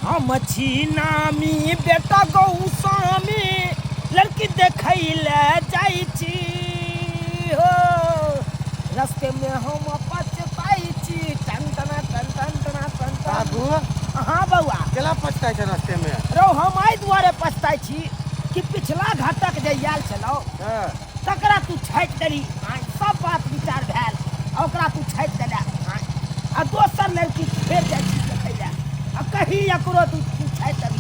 हम छी नामी बेटा गौस्वामी लड़की देखै ले जाइ छी हो रास्ते में हम पछताई छी टन टना टन टन टना टन टन। बाबू हाँ बउआ केला पछताई छै रास्ते में? रो हम एहि दुआरे पछताई छी कि पिछला घाटक जे आयल छलौ तकरा तू छाटि देली सब बात विचार भेल आ ओकरा तू छाटि देला आ दोसर लड़की फेर जाइ छी देखै ले आ कहीं एकरो तू छाटि देली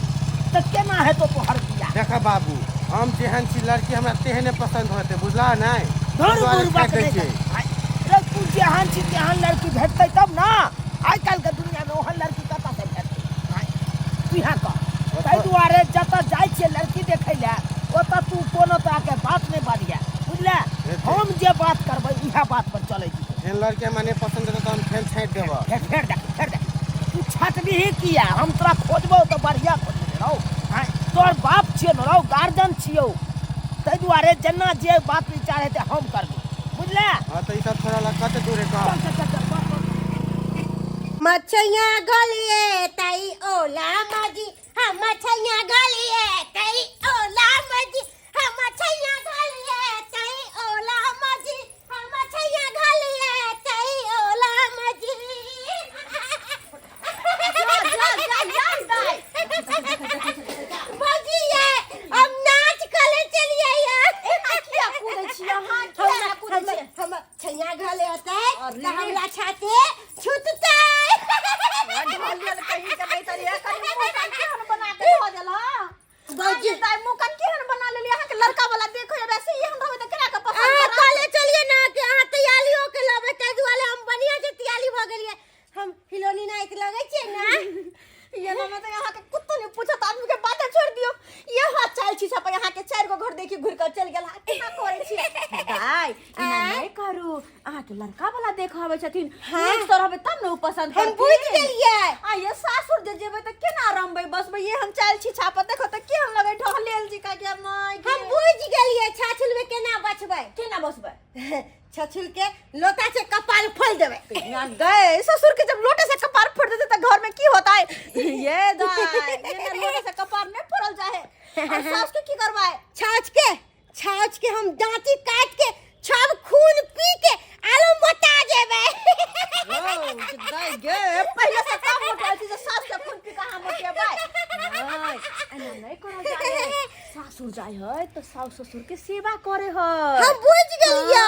तऽ केना हेतौ तोहर बियाह? देख बाबू हम जेहन छी लड़की हमरा तेहने पसंद होते बुझला नहीं? तू जेहन छी तेहन लड़की भेटतै तब ना। आइ काल्हि के दुनिया में ओहन लड़की कतऽ से भेटतै? तू यहाँ कह ताहि दुआरे जतऽ जाइ छियै लड़की देखै ले ओतऽ तू कोनो तरहके बात नहीं बाजिए बुझले? हम जे बात करबै उएह बात पर चलै छी। जेहन लड़के मने पसंद है तो हम फेर छाटि देबो। फेर दे तू छाटबी ही किया? हम तोरा खोजबौ तऽ बढ़िया खोजबे रहो। तोर बाप छियौ न रहो गार्जियन छियौ ताहि दुआरे जेना जे बात विचार हेतै हम करबै बुझले? हाँ तो ई सब थोड़ा लगता दूर है का? मछैया गलिए तई ओला मजी हम मछैया गलिए तई ओला मजी हम मछैया गलिए तई ओला मजी हम मछैया गलिए तई ओला मजी। मजी ये हम नाच करे चलिए यार। क्या कूदे छियै हां? क्या कूदे छियै? हम छैया गले होतै त हमरा छाते छुटतै। ढोलियल कहीं के नहीं तरिया कहीं मुकन केहन बना के हो देला। बाजी दाई मुकन केहन बना लेली अहाँ के लड़का वाला देखो ये वैसे ही हम रहबे त केना के पसंद करा। काले चलिए ना कि अहाँ तैयारियों के लबे कह दुआले हम बढ़िया से तैयारी भ गेलिए। हम हिलोनी नाइट लगे छिए ना। ये ना तो यहाँ के कुत्तो ने पूछत आदमी के बातें छोड़ दियो। ये हाथ चाल छी सब यहाँ के चार गो घर देखी घुर कर चल गेल केना करे छी? दाई इना नहीं करू अहाँ के लड़का वाला देखावे छथिन एक तो रहबे तब न पसंद हम बुझ गेलिए। आ ये सासुर जे जेबे त केना रमबे बसबे ये हम चाल छी छापा देखो त केहन लगे ढहलेल जी का के माय हम बुझ गेलिए। छाछुल में केना बचबे केना बचबे? छछुल के लोटा से कपाल फोड़ देवे। ना गए ससुर के जब लोटे से कपाल फोड़ देते तो घर में की होता है? ये दाई ये लोटे से कपाल नहीं फोड़ल जाए और सास के की करवाए? छाछ के हम दांती काट के छब खून पी के आलू मोटा देवे। दाई गे पहले से काम मोटा थी सास के खून पी कहां मोटेबे? नहीं एना नहीं करो जाए। सासुर जाय है तो सास ससुर के सेवा करे है। हम बुझ गेलिए।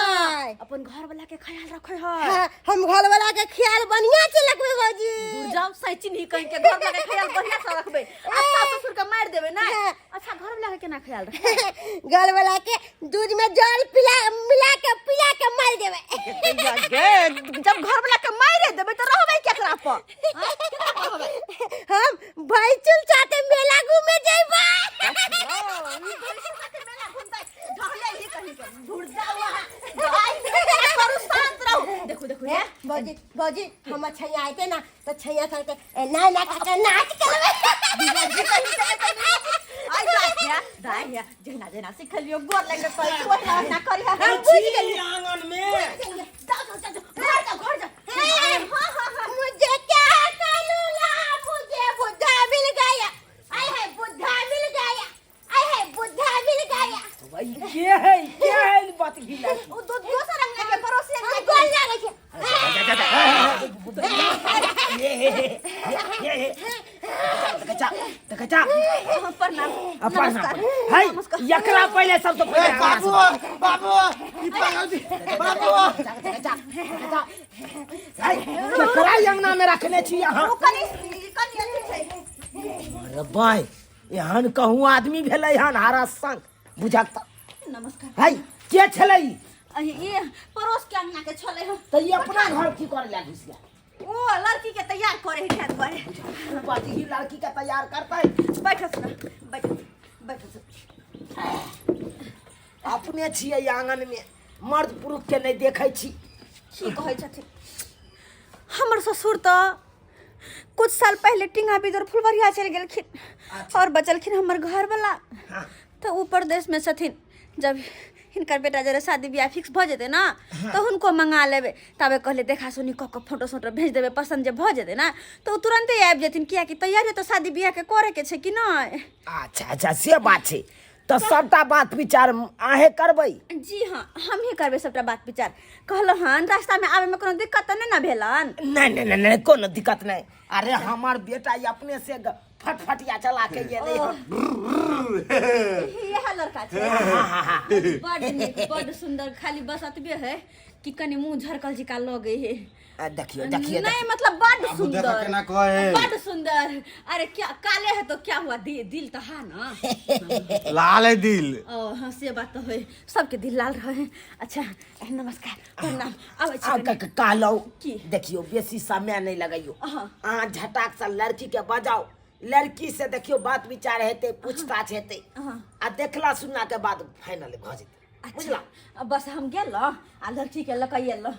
अपन घर वाला के ख्याल रखे है। हम घर वाला के ख्याल बढ़िया से रखबे बाजी। दूर जाओ सच्ची नहीं कहीं के घर वाला के ख्याल बढ़िया से रखबे। सास ससुर के मार देबे ना। अच्छा घर वाला के केना ख्याल रखबे? घर वाला के दूध में जल मिला के मार देबे। जब घर वाला के मार देबे तो रहबे केकरा पर? हम भाई चुल चाटे मेला घूमे जइबे। देखो बाजी हम छैया आते ना तो छैया करके ना का नाच करबे। आई दाई जेना सिखलियो गोर लगे कोई वही ना करी। हम बुझ गेली आंगन में घर जा। हां मुझे क्या करूला मुझे बुद्धा मिल गया। आई है बुद्धा मिल गया। आई है बुद्धा मिल गया। भाई ये है बात गिला वो दूसरा रंग के पड़ोसी के गोल लगे छे। कचा प्रणाम हाय एकरा पहले सब तो पहले बाबू ई बाबू हाय केकरा अंगना में रखले छी अहाँ? कनी छै। अरे भाई एहन कहूँ आदमी भेलै हन हारा संग बुझाता। नमस्कार। हाय के छलै? ये पड़ोस के अंगना के छले हो। त ये अपना घर की करे ला घुस गया? ओ लड़की के तैयार करे है खेत पर। बाजी ही लड़की का तैयार करतै। बैठो बैठो। अपने छियै आंगन में मर्द पुरुष के नहीं देखै छी। की कहै छथिन? हमर ससुर तो कुछ साल पहले टिंगा बिदर फुलवरिया चल गेलखिन और बचलखिन हमर घर वाला। तो ऊपर देश में छथिन। जब हिनकर बेटा जरा शादी ब्याह फिक्स भ जेते ना तो हुनको मंगा लेबे तबे कहले देखा सुनी क फोटो सोटो भेज देबे पसंद जे भ जेते ना तो तुरंते आबि जेथिन किया कि तैयारी तो शादी ब्याह के करे के छै कि नहीं। अच्छा अच्छा से बात छै तो सबटा बात विचार आहे करबै। जी हाँ हम ही करबे सबटा बात विचार। कहलो हन रास्ता में आवे में कोनो दिक्कत तो नहीं ना भेलन। नहीं नहीं नहीं कोनो दिक्कत नहीं। अरे हमार बेटा ये अपने से फटफटिया चला के ये यह लड़का छे बड़ नीक बड़ सुंदर खाली बस अतबे है कि कनी मुंह झरकल जिका लगे है। देखियो देखियो नहीं मतलब बड़ सुंदर केना कहे बड़ सुंदर। अरे क्या काले है तो क्या हुआ दिल तो है ना लाल है दिल। ओ हाँ से बात तो है सबके दिल लाल रहे। अच्छा नमस्कार प्रणाम आवे छी कालो की? देखियो बेसी समय नहीं लगाइयो। हाँ। आ झटाक से लड़की के बजाओ लड़की से देखियो बात विचार हेते पूछताछ हेते आ देखला सुनला के बाद फाइनल भ जेते। बुझला बस हम गेल आ लड़की के लकैये ल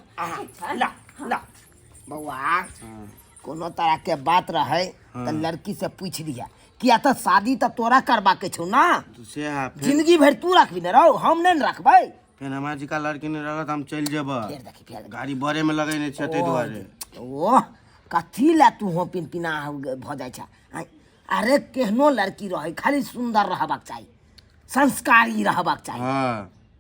ला ला बउआ कोनो तरह के बात रहे तो लड़की से पूछ लिया किया तो शादी तो तोरा करबा के छौ ना से जिंदगी भर तू रखबी न रहो हम नहीं रखबै। फिर हमार जी का लड़की ने रहत हम चल जेबा फिर देखी फिर गाड़ी बड़े में लगैने छै तै दुआरे। ओ कथी ला तू हो पिनपिना भ जाय छ। अरे केहनो लड़की रहे खाली सुंदर रहबाक चाहिए संस्कारी रहबाक चाहिए। हां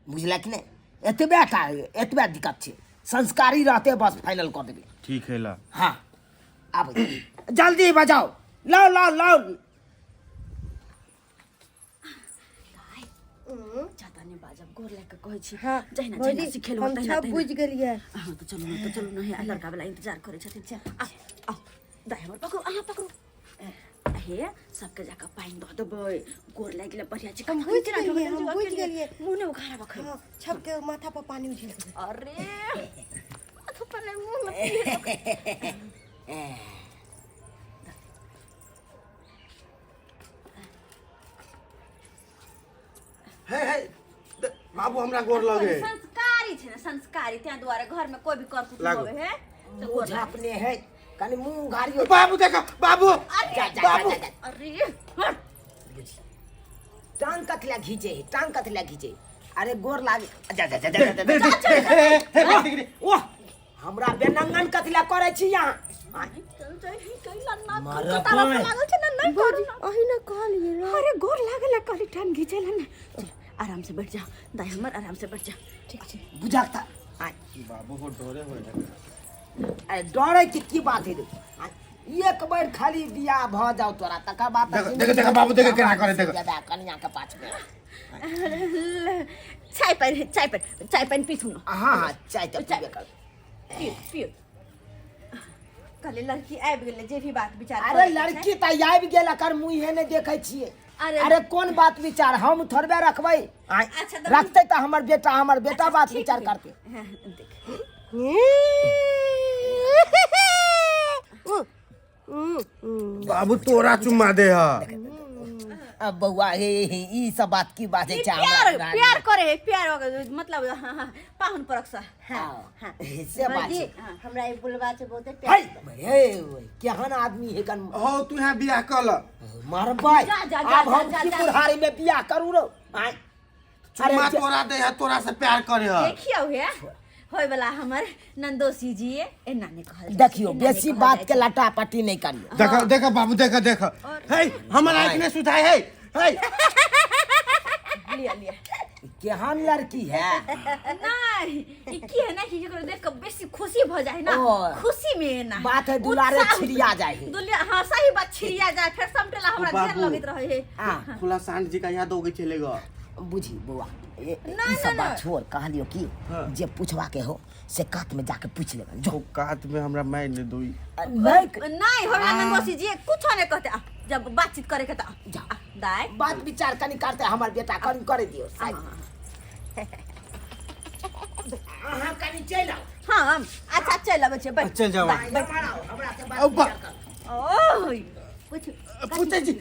बुझला कि नहीं एतबे दिक्कत छै संस्कारी रहते बस फाइनल कर देबे। ठीक है ला। हाँ अब जल्दी बजाओ लाओ लाओ लाओ। ज्यादा नहीं बाजब गोर लेके कहै छी हाँ, जहिना भौजी, जहिना सिखेलु हम तहिना सब बुझ गेलियै। हां तो चलो ना है लड़का वाला इंतजार करे छथिन। आ दाई हमर पकड़ू अहाँ पकड़ू हे सबके जाके पाइन द देबै गोर लागि गेलै बढ़िया छै कम बुझ गेलियै, हम बुझ गेलियै। मुंह ने उघारा बखै। हाँ, सबके माथा पर पानी उझिल देबै। अरे तो पने मुंह में हे बाबू हमरा गोर लगे संस्कारी छै ना संस्कारी त्या द्वारे घर में कोई भी कर कुछ लागो। होवे है तो मुंह झापने है कनी मुंह उघारियो। बाबू देखो बाबू जा जा बाबू जा, जा, जा। अरे टांग कथला खींचे टांग कथला खींचे। अरे गोर लागे जा जा जा जा जा। ओह हमरा बेनंगन कथला करे छी यहाँ। अहिना कहलियै रे। अरे गोर लागल करी टान घिचेला ना चल आराम से बैठ जा दाई हमर आराम से बैठ जा ठीक छै बुझाता बाबू को डोरे हो जाए। अरे डरे की बात है रे। एक बार खाली बियाह भ जाओ तोरा तकर बाद देखो देखो बाबू देखो केना करे देखो कन्या के पाछ में। चाय पानी पीथू ना हाँ हाँ चाय तो पीबे कर। पियो कल लड़की आबि गेलै जे भी बात विचार अरे लड़की त आबि गेल कर मुँहे ने देखे छिए। अरे अरे कौन बात विचार हम थोड़बे रखबै। अच्छा तो रखते तो हमर बेटा बात विचार करते। बाबू तोरा चुम्मा दे हा। अब बउआ हे ई सब बात की बात है प्यार करे है प्यार मतलब पाहुन परख सा हां से बात जी है। हमरा ई बुलवा से बहुते प्यार। हे केहन आदमी है कन हो तू यहाँ बियाह कर ल मारबै। जा, अब हम जा, की जा। बुढ़ारी में बियाह करू रो। चुम्मा तोरा दे हा तोरा से प्यार करे हा। देखियो हे होय वाला हमर नंदोसी जी एना ने कहल देखियो बेसी बात के लटा पट्टी नहीं करियो। देखो देखो बाबू देखो देखो हे हमर आँख ने सुधाई है हे लिया केहन लड़की है। नहीं ई की है ना कि ककरो देख के बेसी खुशी भ जाए ना ओ। खुशी में ना बात है दुलारे उत्साह- छिड़िया जाए है। दुलिया हां सही बात छिड़िया जाए फिर समटेला हमरा बाबू। ढेर लगत रहे है हाँ खुला सांड जी का याद हो गई चलेगा। बुझी बउआ ई नहीं, सब नहीं, बात नहीं। छोड़ कहलियो की हाँ। जे पूछवा के हो से कात में जाके पूछ लेबन जो। कात में हमरा मार ले दोई। नहीं हमरा नंदोसी जी कुछ नहीं कहते जब बातचीत करे के त जा। दाई बात विचार कनी करते हमर बेटा कनी करे दियो साइड। अहाँ कनी चल आओ। हां अच्छा चल अब छे बैठ चल जाओ। हमरा से बात अब्बा। विचार कर। ओह कुछ पूछे जी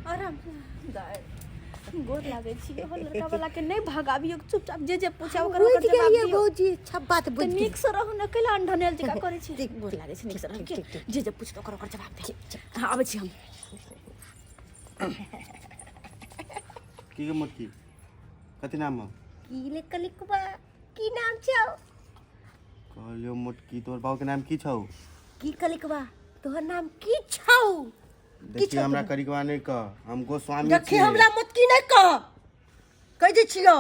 आराम से दाई गोर लागे छी हो लड़का वाला के नहीं भगाबियो चुपचाप जे पूछा ओकर बुझ ओकर जवाब गेलियै दियो भौजी सब बात बुझ तो गेलियै। नीक से रहू न कैला अंढनेल जका करे छी गोर लागे छी नीक से रहू के जे पूछतो ओकर ओकर जवाब दे हां आबै छी हम मोटकी के मोटकी कथी नाम हो कीले कलिकवा की नाम छौ कहलियो मोटकी तोर बाबू के नाम की छौ की कलिकवा तोहर नाम की छौ देखिए हमरा करिकवा नहीं कह हम गोस्वामी देखी हमरा मोटकी नहीं कह दे छियो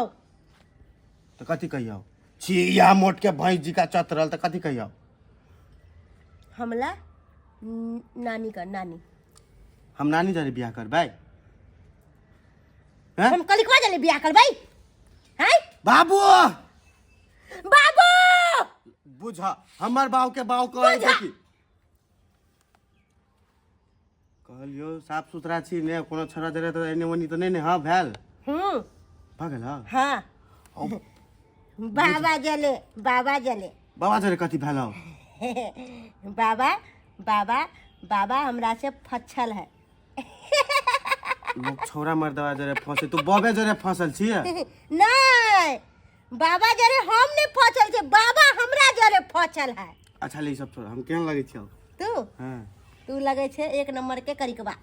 तो कथी कहियो छिया मोट के भैंस जी का चतरल तो कथी कहियो हमला नानी का नानी हम नानी जारे बियाह करबै हैं हम कलिकवा जले बियाह करबै हैं बाबू बाबू बुझ हमर बाबू के बाबू कहै छै कि कहलियो साफ सुथरा छी ने कोनो छरा दरे तो एने ओनी तो नहीं ने हां भेल भागल हां बाबा जले बाबा जरे कथी भेल बाबा बाबा बाबा हमरा से फच्छल है लोग छोरा मर्दवा जरे फंसे तू बबे जरे फंसल छिए नहीं बाबा जरे हम नहीं फंसल छे बाबा हमरा जरे फंसल है अच्छा ले सब छोड़ हम केहन लगे छियो तू हां तू लगे छे एक नंबर के करिकबा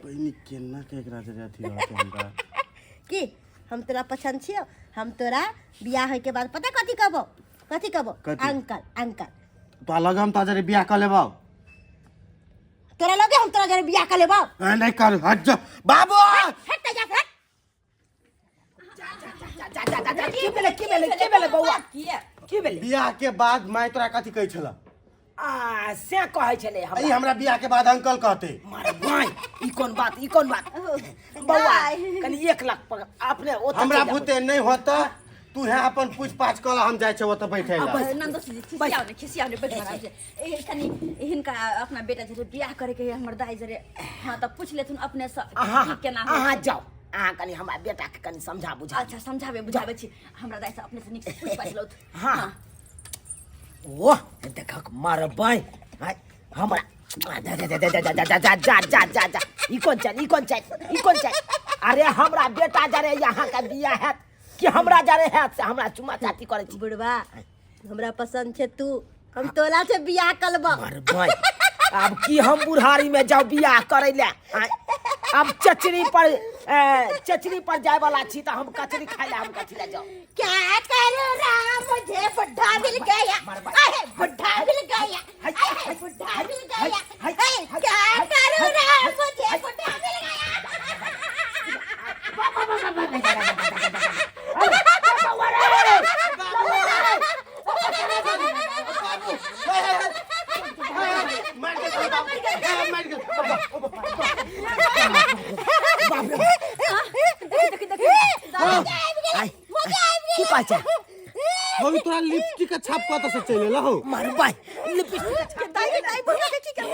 बहिनी केना के एकरा जरे अथी रहते हमरा की हम तोरा पसंद छियो हम तोरा बियाह होय के बाद पता कथी कहबो कथी? अंकल तो अलग हम ताजरे बियाह कर लेबो तोरा लगे हम तोरा जरे बियाह कर लेबो नहीं कर हट जा बाबू हट जा हट की भेले बौआ की भेले बियाह के बाद मैं तोरा कथी कहै छला से कहै छले ई हमरा बियाह के बाद अंकल कहते मारे भाई ई कोन बात बौआ कनी 1 लाख अपने ओ हमरा भूते नहीं होता तू है अपन पूछ पाछ कला हम जाय छै ओत बैठे ला नंदो जी खिसियाओ ने बैठ आराम से ए कनी हिनका अपना बेटा जरे बियाह करे के हमर दाई जरे हां त पूछ लेथुन अपने से केना अहाँ जाओ अहाँ कनी हमरा बेटा के कनी समझा बुझा अच्छा समझाबे बुझाबे छी हमरा दाई से अपने से निक से पूछ पाछ लौथ हां ओ देखक मार भाई हमरा जा ई कोन छै अरे हमरा बेटा जरे यहाँ का बियाह है कि हमरा जरे है से हमरा चुमा चाटी करे छी बुढ़वा हमरा पसंद छे तू हम तोला से बियाह करबो मार भाई अब की हम बुढ़ारी में जाओ बियाह करे ले अब चचरी पर जाए वाला छी तो हम कचरी खाए ले हम कथी ले जाओ क्या करूं राम मुझे बुढ़ा मिल गया अरे बुढ़ा मिल गया अरे बुढ़ा मिल गया क्या करूं राम मुझे बुढ़ा मिल हम तोरा लिपस्टिक के छाप कत से चले ला हो मार भाई लिपस्टिक के दाई बुढ़ा के ठीक है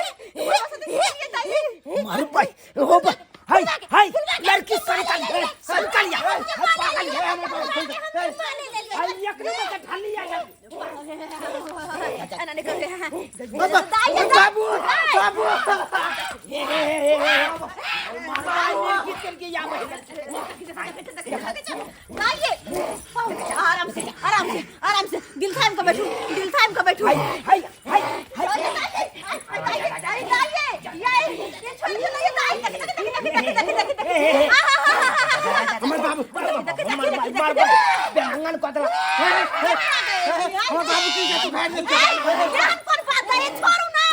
मार भाई हो भाई हाय लड़की सरकल या पागल है हाय एक नंबर के ढाली आ ana ne करे बाबू आराम से दिल थाम के बैठो हाय हमर बाबू मार बेंगन को दला हमर बाबू की जाती भाग पर बात है छोड़ू ना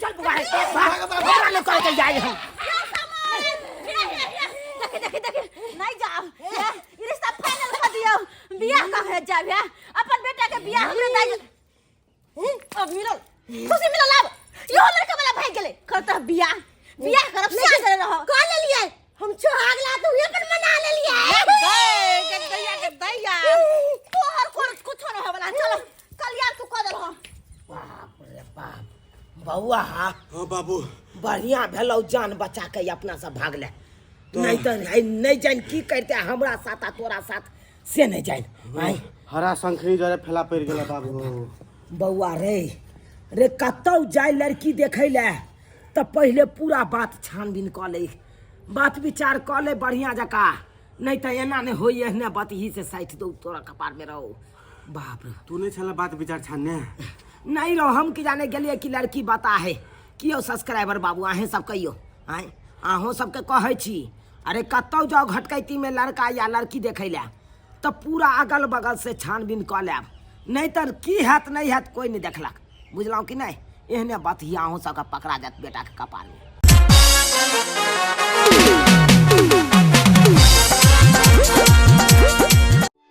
चल बुआ भाग ले कर के जाए हम देखे नहीं जाओ ये रिश्ता फाइनल कर दियो बियाह का है जा बियाह अपन बेटा के बियाह हमरे दाई अब मिलल खुशी मिलल अब यो लड़का वाला भाग गेले करता बियाह करब से से रहो कर ले लिए हम सुहाग ला तो ये पर मना ले लिए दैया तोहर कुछ न होवला चलो कल्याण तू कर दल बाप रे बाप बउआ हां बाबू बढ़िया भेलौ जान बचा के अपना से भाग ले नहीं तो नहीं जान की करते हमरा साथ तोरा साथ से नहीं जान हरा शंखनी जरे फैला पड़ गेला बाबू बउआ रे कतौ जाय लड़की देखै ले तो पहले पूरा बात छानबीन क ले बात विचार क ले बढ़िया जका नहीं तो एना नहीं होई एहने बात ही से साइट दो तोरा कपार में रहो बाप रे तू नहीं छला बात विचार छानने नहीं रहो हम की जाने गेलिए कि लड़की बता है कियो सब्सक्राइबर बाबू आहे सब कहियो आए अहूँ सबके कहै छी अरे कतौ जाओ घटकैती में लड़का या लड़की देखै लए तो पूरा अगल बगल से छानबीन कऽ लेब, नहीं तो की हैत नहीं हैत कोई नहीं देखलक, बुझलहुँ कि नहीं। एहने बात ही अहूँ सबके पकड़ा जात बेटा के कपार में।